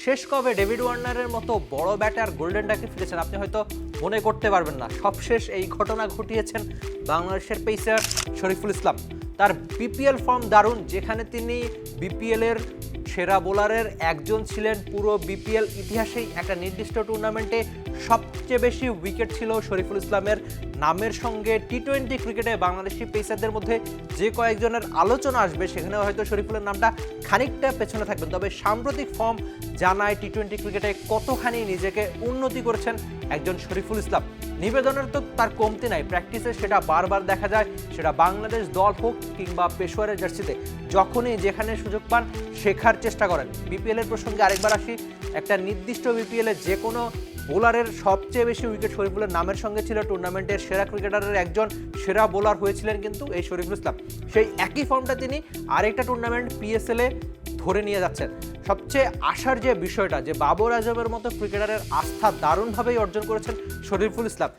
শেষ কবে ডেভিড ওয়ার্নারের মতো বড় ব্যাটার গোল্ডেন ডাকে ফিরেছেন আপনি হয়তো মনে করতে পারবেন না। সবশেষ এই ঘটনা ঘটিয়েছেন বাংলাদেশের পেসার শরীফুল ইসলাম। তার বিপিএল ফর্ম দারুণ, যেখানে তিনি বিপিএলের সেরা বোলারের একজন ছিলেন। পুরো বিপিএল ইতিহাসেই একটা নির্দিষ্ট টুর্নামেন্টে সবচেয়ে বেশি উইকেট ছিল শরীফুল ইসলামের নামের সঙ্গে। টি-20 ক্রিকেটে বাংলাদেশি পেসারদের মধ্যে যে কয়েকজনের আলোচনা আসবে সেখানে হয়তো শরীফুলের নামটা খানিকটা পেছনে থাকবেন। তবে সাম্প্রতিক ফর্ম জানায় টি-20 ক্রিকেটে কতখানি নিজেকে উন্নতি করেছেন একজন শরীফুল ইসলাম। নিবেদনের তো তার কমতি নাই, প্র্যাকটিসে সেটা বারবার দেখা যায়, সেটা বাংলাদেশ দল হোক কিংবা পেশোয়ারের জার্সিতে। যখনই যেখানে সুযোগ পান শেখার চেষ্টা করেন। বিপিএলের প্রসঙ্গে আরেকবার আসি, একটা নির্দিষ্ট বিপিএলে যে কোনো বোলারের সবচেয়ে বেশি উইকেট শরীফুলের নামের সঙ্গে ছিল। টুর্নামেন্টের সেরা ক্রিকেটারের একজন সেরা বোলার হয়েছিলেন কিন্তু এই শরীফুল ইসলাম। সেই একই ফর্মটা তিনি আরেকটা টুর্নামেন্ট পিএসএলে ধরে নিয়ে যাচ্ছেন। সবচেয়ে আশার যে বিষয়টা, যে বাবর আজমের মতো ক্রিকেটারের আস্থা দারুণভাবেই অর্জন করেছেন শরীফুল ইসলাম।